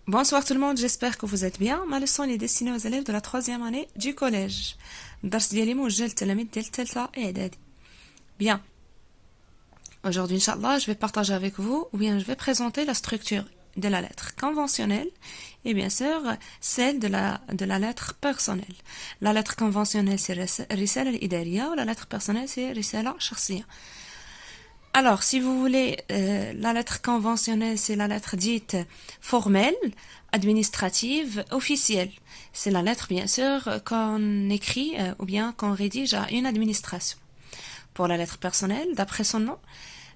Bonsoir tout le monde, j'espère que vous êtes bien. Ma leçon est destinée aux élèves de la troisième année du collège. الدرس ديالي موجه للتلاميذ ديال الثالثة إعدادي. Bien. Aujourd'hui, Inch'Allah, je vais partager avec vous, ou bien je vais présenter la structure de la lettre conventionnelle et bien sûr celle de la lettre personnelle. La lettre conventionnelle c'est رسالة الإدارية ou la lettre personnelle c'est رسالة شخصية. Alors, si vous voulez, la lettre conventionnelle, c'est la lettre dite formelle, administrative, officielle. C'est la lettre, bien sûr, qu'on écrit ou bien qu'on rédige à une administration. Pour la lettre personnelle, d'après son nom,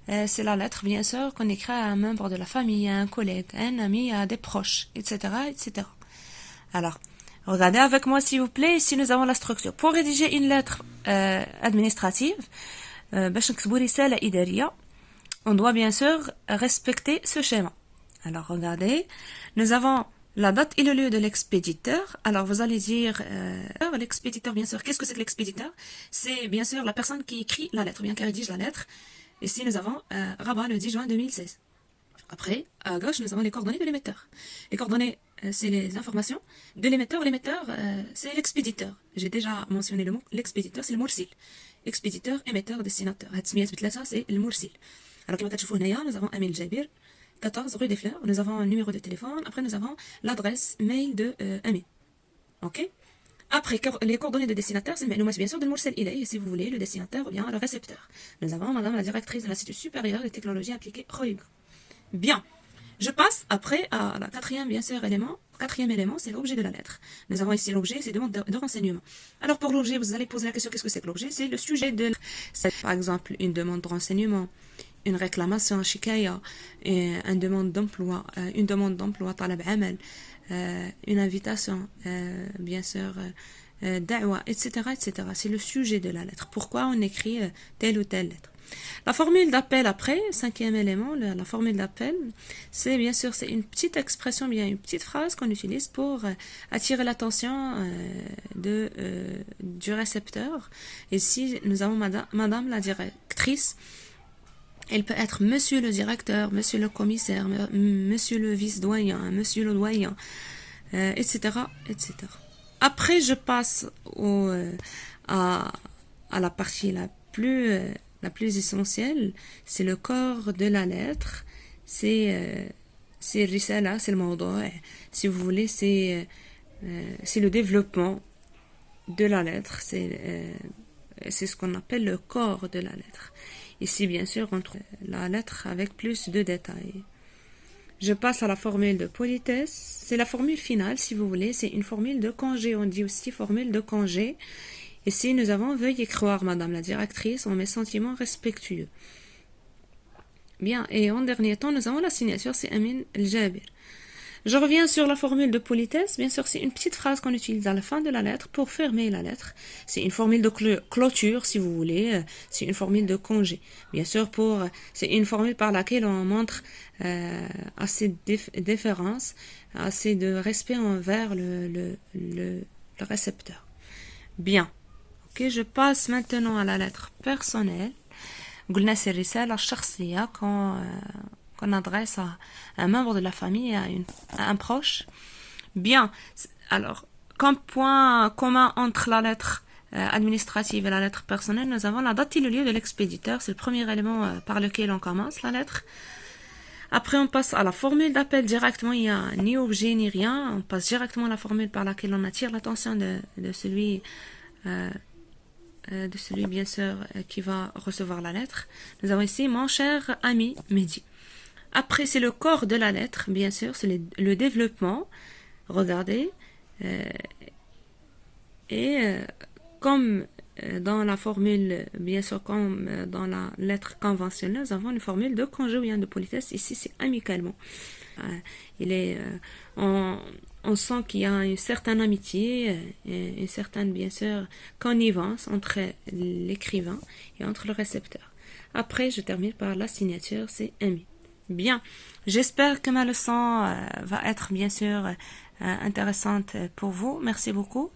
c'est la lettre, bien sûr, qu'on écrit à un membre de la famille, à un collègue, à un ami, à des proches, etc., etc. Alors, regardez avec moi, s'il vous plaît, ici nous avons la structure. Pour rédiger une lettre administrative, باش نكتبوا رسالة إدارية, on doit bien sûr respecter ce schéma. Alors regardez, nous avons la date et le lieu de l'expéditeur. Alors vous allez dire, l'expéditeur bien sûr, qu'est-ce que c'est que l'expéditeur? C'est bien sûr la personne qui écrit la lettre, bien qui rédige la lettre. Ici nous avons Rabat le 10 juin 2016. Après, à gauche, nous avons les coordonnées de l'émetteur. Les coordonnées, c'est les informations de l'émetteur. L'émetteur, c'est l'expéditeur. J'ai déjà mentionné le mot. L'expéditeur, c'est le مرسل. Expéditeur, émetteur, destinateur. هاد السميات بثلاثة, c'est المرسل. Alors, كما كتشوفوا هنايا, nous avons Amel Jabir, 14 rue des Fleurs. Nous avons un numéro de téléphone. Après, nous avons l'adresse mail de Amel. Ok? Après, les coordonnées de destinataire, c'est bien sûr de المرسل إليه, si vous voulez, le destinataire ou bien le récepteur. Nous avons madame la directrice de l'Institut supérieur des technologies appliquées Khoiga. Bien. Je passe après à la quatrième, bien sûr, élément. Quatrième élément, c'est l'objet de la lettre. Nous avons ici l'objet, c'est demande de renseignement. Alors pour l'objet, vous allez poser la question, qu'est-ce que c'est que l'objet? C'est le sujet de c'est par exemple une demande de renseignement, une réclamation, shikaya, une demande d'emploi, talab amal, une invitation, bien sûr, da'wa, etc., etc. C'est le sujet de la lettre. Pourquoi on écrit telle ou telle lettre? La formule d'appel après, cinquième élément, la formule d'appel, c'est bien sûr c'est une petite expression, bien une petite phrase qu'on utilise pour attirer l'attention du récepteur. Ici, nous avons madame la directrice. Elle peut être monsieur le directeur, monsieur le commissaire, monsieur le vice-doyen, monsieur le doyen, etc., etc. Après, je passe à la partie la plus essentielle, c'est le corps de la lettre, c'est risala, c'est le mawdou', si vous voulez, c'est le développement de la lettre, c'est ce qu'on appelle le corps de la lettre. Ici, bien sûr, on trouve la lettre avec plus de détails. Je passe à la formule de politesse. C'est la formule finale, si vous voulez. C'est une formule de congé. On dit aussi formule de congé. Ici, nous avons veuillez croire, madame la directrice, en mes sentiments respectueux. Bien, et en dernier temps, nous avons la signature, c'est Amin El-Jabir. Je reviens sur la formule de politesse. Bien sûr, c'est une petite phrase qu'on utilise à la fin de la lettre pour fermer la lettre. C'est une formule de clôture, si vous voulez. C'est une formule de congé. Bien sûr, c'est une formule par laquelle on montre assez de déférence, assez de respect envers le récepteur. Bien. Ok, je passe maintenant à la lettre personnelle. قلنا c'est الرسالة الشخصية qu'on adresse à un membre de la famille, à un proche. Bien, alors, comme point commun entre la lettre administrative et la lettre personnelle, nous avons la date et le lieu de l'expéditeur. C'est le premier élément par lequel on commence la lettre. Après, on passe à la formule d'appel directement. Il n'y a ni objet ni rien. On passe directement à la formule par laquelle on attire l'attention de celui bien sûr qui va recevoir la lettre. Nous avons ici mon cher ami Mehdi. Après, c'est le corps de la lettre, bien sûr, c'est le développement. Regardez. Comme dans la formule, bien sûr, comme dans la lettre conventionnelle, nous avons une formule de congé ou bien de politesse. Ici, c'est amicalement. On sent qu'il y a une certaine amitié, une certaine, bien sûr, connivence entre l'écrivain et entre le récepteur. Après, je termine par la signature, c'est ami. Bien, j'espère que ma leçon va être bien sûr intéressante pour vous. Merci beaucoup.